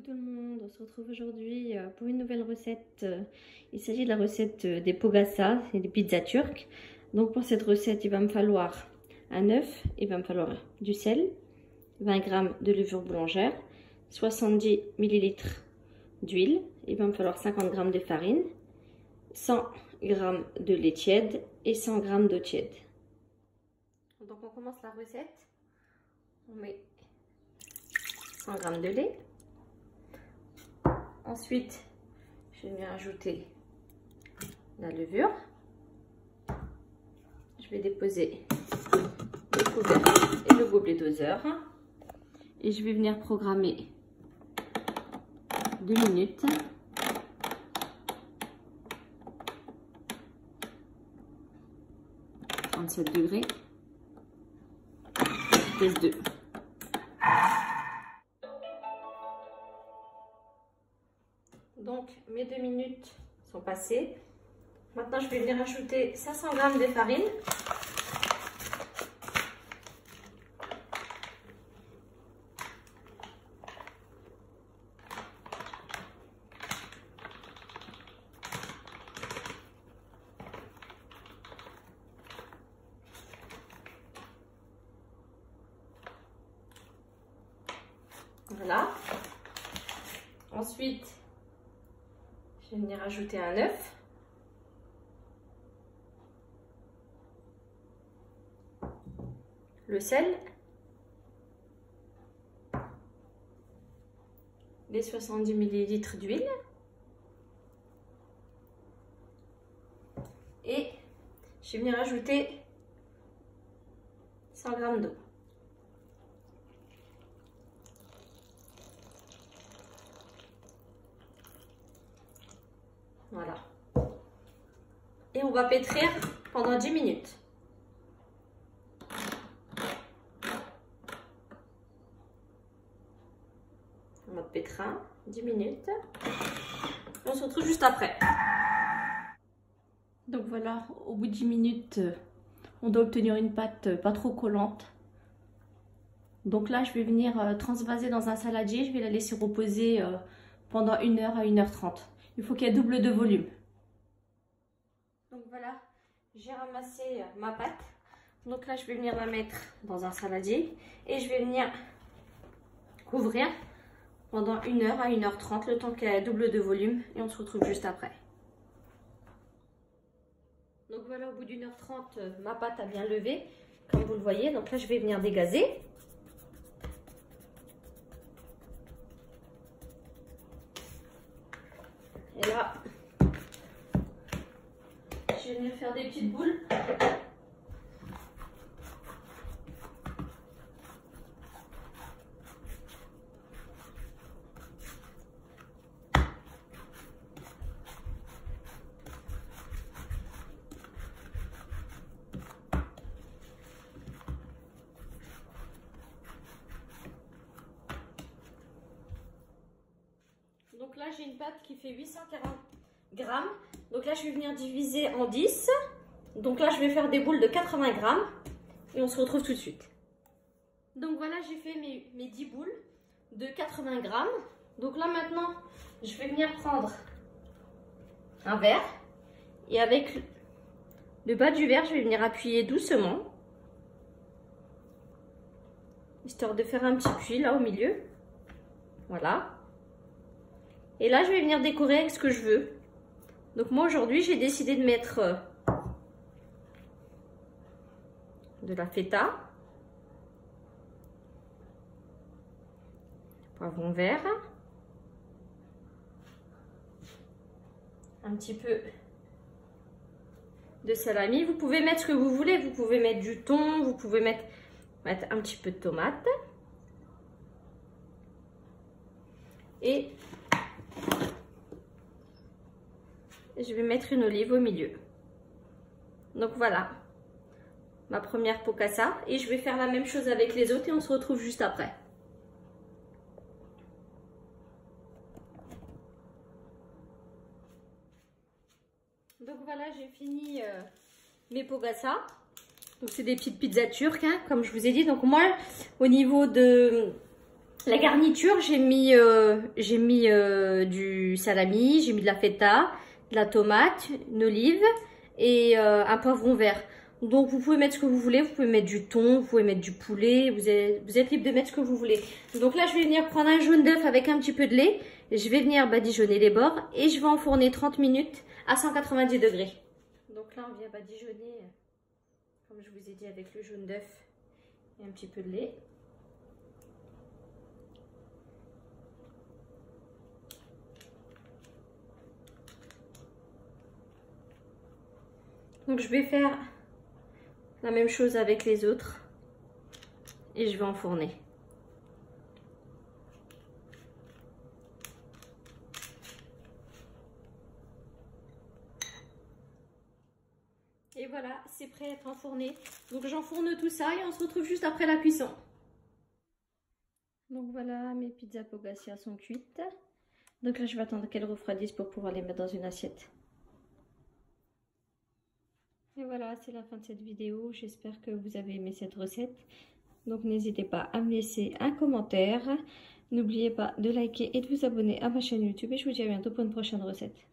Coucou tout le monde, on se retrouve aujourd'hui pour une nouvelle recette. Il s'agit de la recette des pogassa, c'est des pizzas turques. Donc pour cette recette, il va me falloir un œuf, il va me falloir du sel, 20 g de levure boulangère, 70 ml d'huile, il va me falloir 50 g de farine, 100 g de lait tiède et 100 g d'eau tiède. Donc on commence la recette, on met 100 g de lait. Ensuite, je vais venir ajouter la levure. Je vais déposer le couvercle et le gobelet doseur. Et je vais venir programmer 2 minutes. « 37 degrés. Pèse 2. Donc mes 2 minutes sont passées. Maintenant je vais venir ajouter 500 g de farine. Voilà. Ensuite, je vais venir ajouter un œuf. Le sel. Les 70 ml d'huile. Et je vais venir ajouter 100 g d'eau. Voilà. Et on va pétrir pendant 10 minutes. En mode pétrin, 10 minutes. Et on se retrouve juste après. Donc voilà, au bout de 10 minutes, on doit obtenir une pâte pas trop collante. Donc là, je vais venir transvaser dans un saladier. Je vais la laisser reposer pendant 1 heure à 1h30. Il faut qu'elle double de volume. Donc voilà, j'ai ramassé ma pâte. Donc là, je vais venir la mettre dans un saladier. Et je vais venir couvrir pendant 1 heure à 1h30, le temps qu'elle double de volume. Et on se retrouve juste après. Donc voilà, au bout d'1h30, ma pâte a bien levé, comme vous le voyez. Donc là, je vais venir dégazer. Et là, je vais venir faire des petites boules. Donc là, j'ai une pâte qui fait 840 g. Donc là, je vais venir diviser en 10. Donc là, je vais faire des boules de 80 g. Et on se retrouve tout de suite. Donc voilà, j'ai fait mes 10 boules de 80 g. Donc là, maintenant, je vais venir prendre un verre. Et avec le bas du verre, je vais venir appuyer doucement. Histoire de faire un petit puits là au milieu. Voilà. Et là, je vais venir décorer avec ce que je veux. Donc moi, aujourd'hui, j'ai décidé de mettre de la feta, poivron vert, un petit peu de salami. Vous pouvez mettre ce que vous voulez. Vous pouvez mettre du thon, vous pouvez mettre un petit peu de tomate. Et je vais mettre une olive au milieu. Donc voilà, ma première pogassa. Et je vais faire la même chose avec les autres et on se retrouve juste après. Donc voilà, j'ai fini mes pogassa. Donc c'est des petites pizzas turques, hein, comme je vous ai dit. Donc moi, au niveau de La garniture, j'ai mis du salami, j'ai mis de la feta, de la tomate, une olive et un poivron vert. Donc vous pouvez mettre ce que vous voulez, vous pouvez mettre du thon, vous pouvez mettre du poulet, vous êtes libre de mettre ce que vous voulez. Donc là je vais venir prendre un jaune d'œuf avec un petit peu de lait, je vais venir badigeonner les bords et je vais enfourner 30 minutes à 190 degrés. Donc là on vient badigeonner, comme je vous ai dit, avec le jaune d'œuf et un petit peu de lait. Donc je vais faire la même chose avec les autres et je vais enfourner. Et voilà, c'est prêt à être enfourné. Donc j'enfourne tout ça et on se retrouve juste après la cuisson. Donc voilà, mes pizzas Pogaccia sont cuites. Donc là je vais attendre qu'elles refroidissent pour pouvoir les mettre dans une assiette. Et voilà, c'est la fin de cette vidéo. J'espère que vous avez aimé cette recette. Donc n'hésitez pas à me laisser un commentaire. N'oubliez pas de liker et de vous abonner à ma chaîne YouTube. Et je vous dis à bientôt pour une prochaine recette.